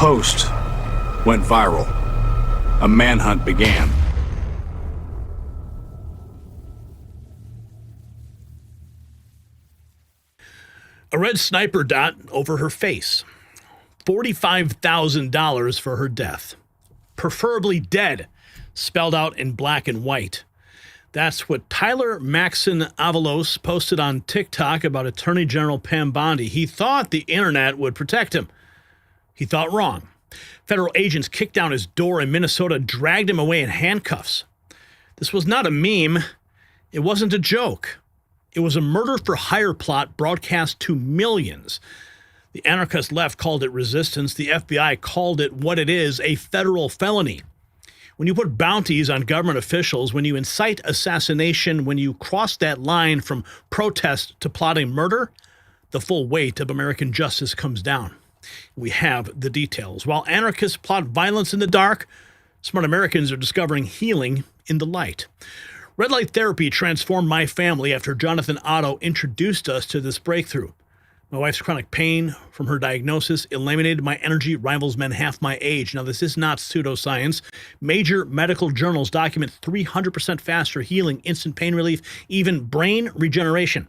post went viral. A manhunt began. A red sniper dot over her face. $45,000 for her death. Preferably dead, spelled out in black and white. That's what Tyler Maxon Avalos posted on TikTok about Attorney General Pam Bondi. He thought the internet would protect him. He thought wrong. Federal agents kicked down his door in Minnesota, dragged him away in handcuffs. This was not a meme. It wasn't a joke. It was a murder-for-hire plot broadcast to millions. The anarchist left called it resistance. The FBI called it what it is, a federal felony. When you put bounties on government officials, when you incite assassination, when you cross that line from protest to plotting murder, the full weight of American justice comes down. We have the details. While anarchists plot violence in the dark, smart Americans are discovering healing in the light. Red light therapy transformed my family after Jonathan Otto introduced us to this breakthrough. My wife's chronic pain from her diagnosis eliminated my energy rivals men half my age. Now, this is not pseudoscience. Major medical journals document 300% faster healing, instant pain relief, even brain regeneration.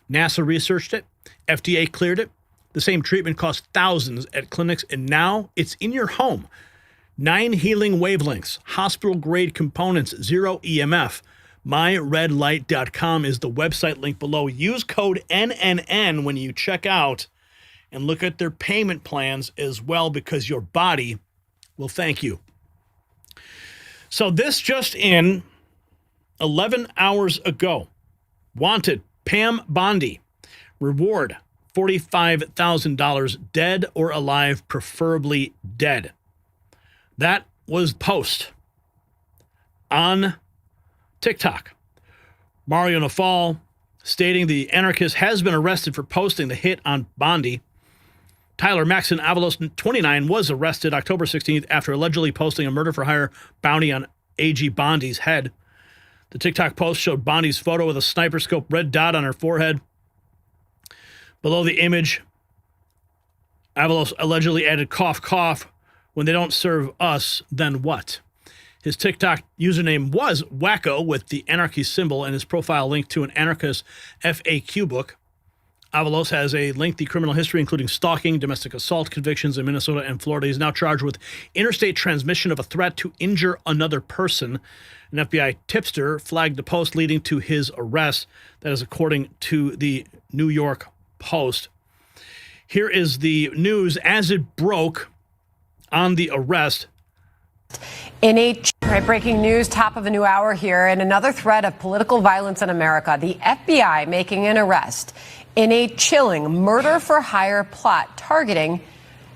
NASA researched it. FDA cleared it. The same treatment costs thousands at clinics, and now it's in your home. 9 healing wavelengths, hospital-grade components, 0 EMF. MyRedLight.com is the website link below. Use code NNN when you check out and look at their payment plans as well, because your body will thank you. So this just in 11 hours ago. Wanted, Pam Bondi. Reward, $45,000, dead or alive, preferably dead. That was post on TikTok. Mario Nafal stating the anarchist has been arrested for posting the hit on Bondi. Tyler Maxon Avalos, 29, was arrested October 16th after allegedly posting a murder-for-hire bounty on AG Bondi's head. The TikTok post showed Bondi's photo with a sniper scope red dot on her forehead. Below the image, Avalos allegedly added cough, cough. When they don't serve us, then what? His TikTok username was Wacko with the anarchy symbol, and his profile linked to an anarchist FAQ book. Avalos has a lengthy criminal history, including stalking, domestic assault convictions in Minnesota and Florida. He's now charged with interstate transmission of a threat to injure another person. An FBI tipster flagged the post leading to his arrest. That is according to the New York Post. Here is the news as it broke on the arrest. Breaking news, top of a new hour here, and another threat of political violence in America. The FBI making an arrest in a chilling murder-for-hire plot targeting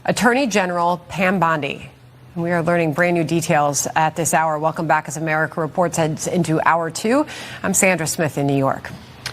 Attorney General Pam Bondi. We are learning brand new details at this hour. Welcome back as America Reports heads into hour 2. I'm Sandra Smith in New York.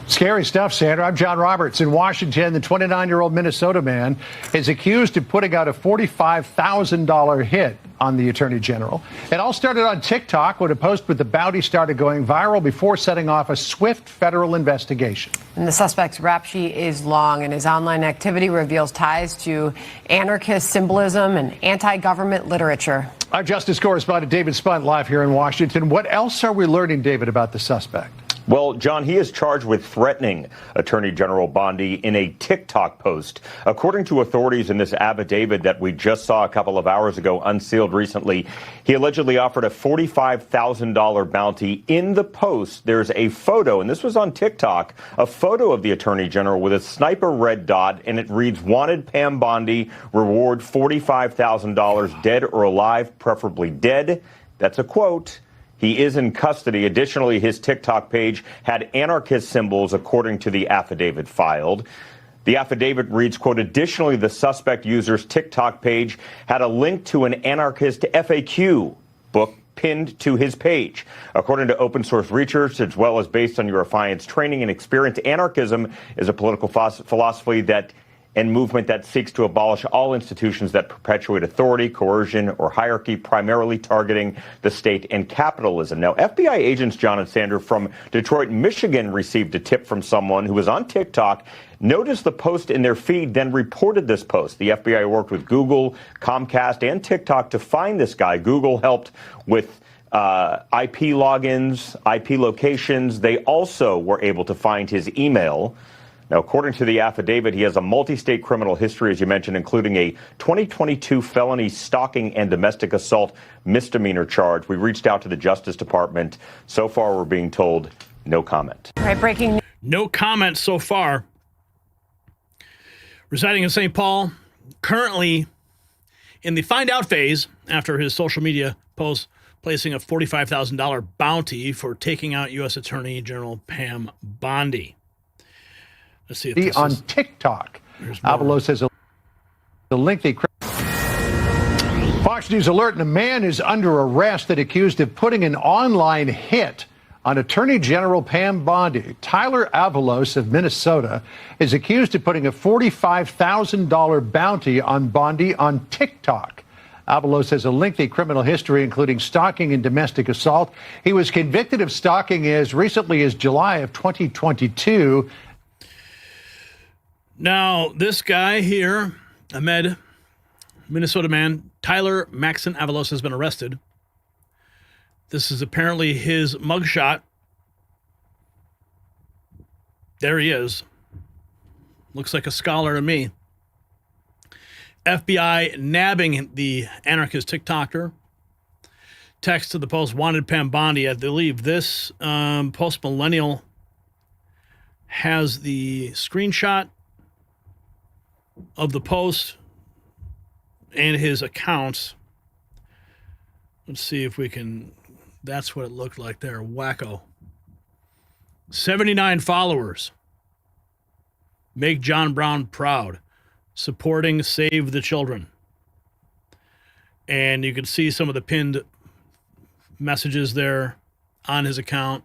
Scary stuff, Sandra. I'm John Roberts in Washington. The 29-year-old Minnesota man is accused of putting out a $45,000 hit on the Attorney General. It all started on TikTok when a post with the bounty started going viral before setting off a swift federal investigation. And the suspect's rap sheet is long, and his online activity reveals ties to anarchist symbolism and anti-government literature. Our justice correspondent David Spunt live here in Washington. What else are we learning, David, about the suspect? Well, John, he is charged with threatening Attorney General Bondi in a TikTok post. According to authorities in this affidavit that we just saw a couple of hours ago, unsealed recently, he allegedly offered a $45,000 bounty. In the post, there's a photo, and this was on TikTok, a photo of the Attorney General with a sniper red dot, and it reads, "Wanted Pam Bondi, reward $45,000, dead or alive, preferably dead." That's a quote. He is in custody. Additionally, his TikTok page had anarchist symbols, according to the affidavit filed. The affidavit reads, quote, "Additionally, the suspect user's TikTok page had a link to an anarchist FAQ book pinned to his page. According to open source research, as well as based on your affiant's training and experience, anarchism is a political philosophy that and movement that seeks to abolish all institutions that perpetuate authority, coercion, or hierarchy, primarily targeting the state and capitalism. Now, FBI agents John and Sandra from Detroit, Michigan, received a tip from someone who was on TikTok, noticed the post in their feed, then reported this post. The FBI worked with Google, Comcast, and TikTok to find this guy. Google helped with IP logins, IP locations. They also were able to find his email. Now, according to the affidavit, he has a multi-state criminal history, as you mentioned, including a 2022 felony stalking and domestic assault misdemeanor charge. We reached out to the Justice Department. So far, we're being told no comment. All right, breaking news. No comment so far. Residing in St. Paul, currently in the find out phase after his social media post placing a $45,000 bounty for taking out U.S. Attorney General Pam Bondi. Let's see if this on is, TikTok. Avalos has a lengthy. Fox News alert, and a man is under arrest and accused of putting an online hit on Attorney General Pam Bondi. Tyler Avalos of Minnesota is accused of putting a $45,000 bounty on Bondi on TikTok. Avalos has a lengthy criminal history, including stalking and domestic assault. He was convicted of stalking as recently as July of 2022. Now, this guy here, Ahmed, Minnesota man, Tyler Maxon Avalos, has been arrested. This is apparently his mugshot. There he is. Looks like a scholar to me. FBI nabbing the anarchist TikToker. Text to the post, wanted Pam Bondi. I believe this post-millennial has the screenshot of the post and his accounts. Let's see if we can. That's what it looked like there. Wacko. 79 followers. Make John Brown proud. Supporting Save the Children. And you can see some of the pinned messages there on his account.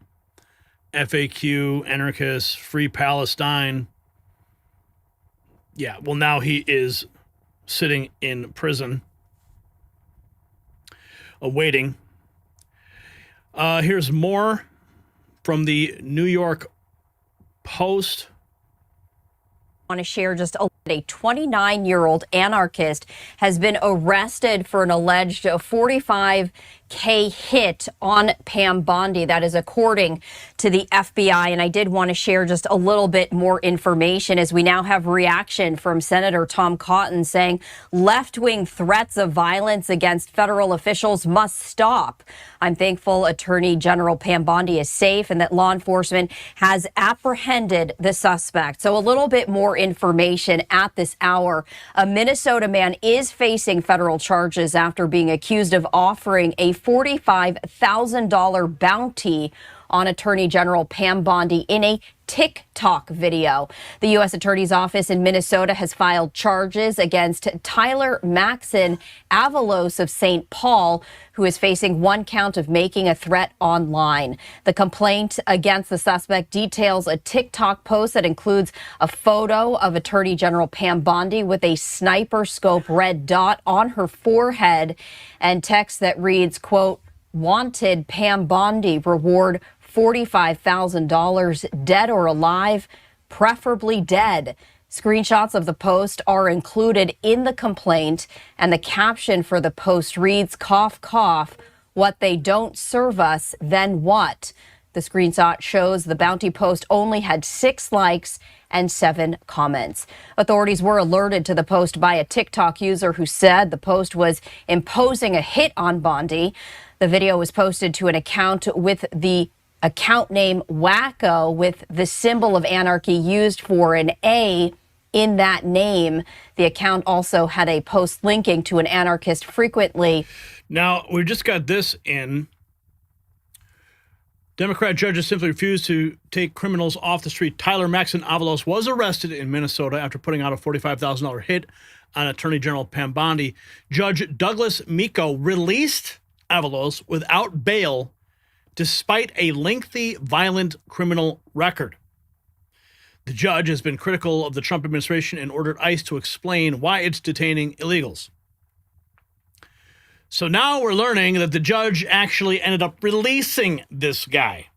FAQ, anarchist, Free Palestine. Yeah, well, now he is sitting in prison, awaiting. Here's more from the New York Post. I want to share just a 29-year-old anarchist has been arrested for an alleged $45K hit on Pam Bondi. That is according to the FBI. And I did want to share just a little bit more information as we now have reaction from Senator Tom Cotton saying left-wing threats of violence against federal officials must stop. I'm thankful Attorney General Pam Bondi is safe and that law enforcement has apprehended the suspect. So a little bit more information at this hour. A Minnesota man is facing federal charges after being accused of offering a $45,000 bounty on Attorney General Pam Bondi in a TikTok video. The U.S. Attorney's Office in Minnesota has filed charges against Tyler Maxon Avalos of St. Paul, who is facing one count of making a threat online. The complaint against the suspect details a TikTok post that includes a photo of Attorney General Pam Bondi with a sniper scope red dot on her forehead and text that reads, quote, wanted Pam Bondi, reward $45,000, dead or alive, preferably dead. Screenshots of the post are included in the complaint, and the caption for the post reads, cough, cough, what they don't serve us, then what? The screenshot shows the bounty post only had 6 likes and 7 comments. Authorities were alerted to the post by a TikTok user who said the post was imposing a hit on Bondi. The video was posted to an account with the account name Wacko with the symbol of anarchy used for an A in that name. The account also had a post linking to an anarchist frequently. Now, we just got this in. Democrat judges simply refused to take criminals off the street. Tyler Maxon Avalos was arrested in Minnesota after putting out a $45,000 hit on Attorney General Pam Bondi. Judge Douglas Mikko released Avalos without bail despite a lengthy violent criminal record. The judge has been critical of the Trump administration and ordered ICE to explain why it's detaining illegals. So now we're learning that the judge actually ended up releasing this guy.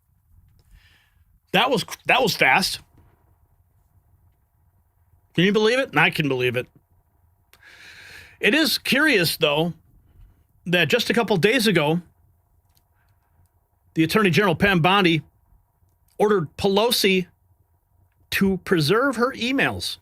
That was fast. Can you believe it? I can believe it. It is curious, though, that just a couple days ago, the Attorney General, Pam Bondi, ordered Pelosi to preserve her emails.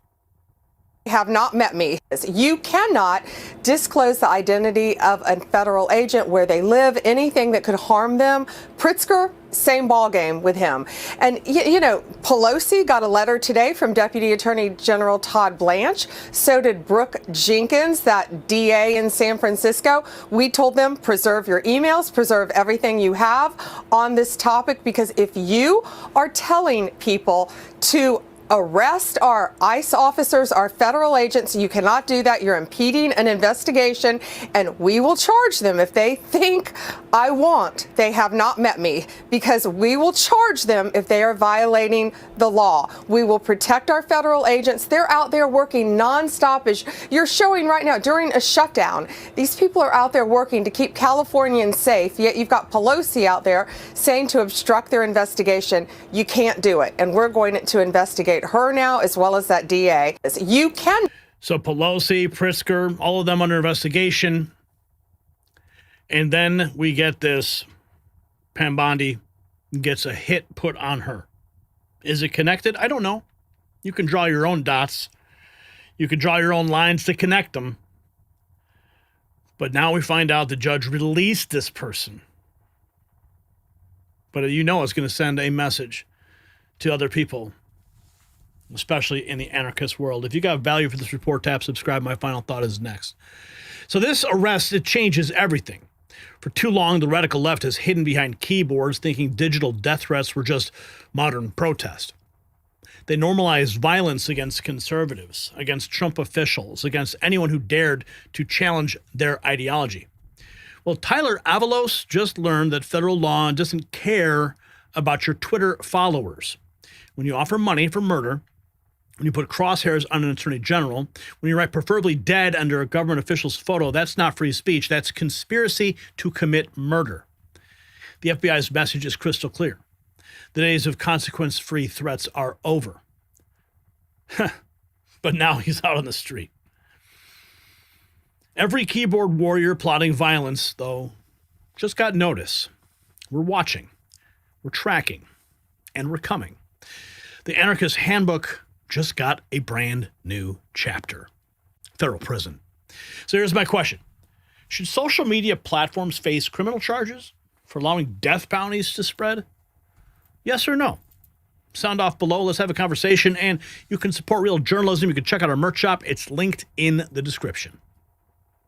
Have not met me. You cannot disclose the identity of a federal agent, where they live, anything that could harm them. Pritzker, same ballgame with him. And, you know, Pelosi got a letter today from Deputy Attorney General Todd Blanche. So did Brooke Jenkins, that DA in San Francisco. We told them, preserve your emails, preserve everything you have on this topic, because if you are telling people to arrest our ICE officers, our federal agents, you cannot do that. You're impeding an investigation, and we will charge them if they think they have not met me, because we will charge them if they are violating the law. We will protect our federal agents. They're out there working nonstop, as you're showing right now during a shutdown. These people are out there working to keep Californians safe, yet you've got Pelosi out there saying to obstruct their investigation. You can't do it, and we're going to investigate her now, as well as that DA. You can. So Pelosi, Pritzker, all of them under investigation. And then we get this. Pam Bondi gets a hit put on her. Is it connected? I don't know. You can draw your own dots. You can draw your own lines to connect them. But now we find out the judge released this person. But you know it's going to send a message to other people, especially in the anarchist world. If you got value for this report, tap subscribe. My final thought is next. So this arrest, it changes everything. For too long, the radical left has hidden behind keyboards, thinking digital death threats were just modern protest. They normalized violence against conservatives, against Trump officials, against anyone who dared to challenge their ideology. Well, Tyler Avalos just learned that federal law doesn't care about your Twitter followers. When you offer money for murder, when you put crosshairs on an attorney general, when you write preferably dead under a government official's photo, that's not free speech. That's conspiracy to commit murder. The FBI's message is crystal clear. The days of consequence-free threats are over. But now he's out on the street. Every keyboard warrior plotting violence, though, just got notice. We're watching, we're tracking, and we're coming. The Anarchist Handbook just got a brand new chapter. Federal prison. So here's my question. Should social media platforms face criminal charges for allowing death bounties to spread? Yes or no? Sound off below. Let's have a conversation. And you can support real journalism. You can check out our merch shop. It's linked in the description.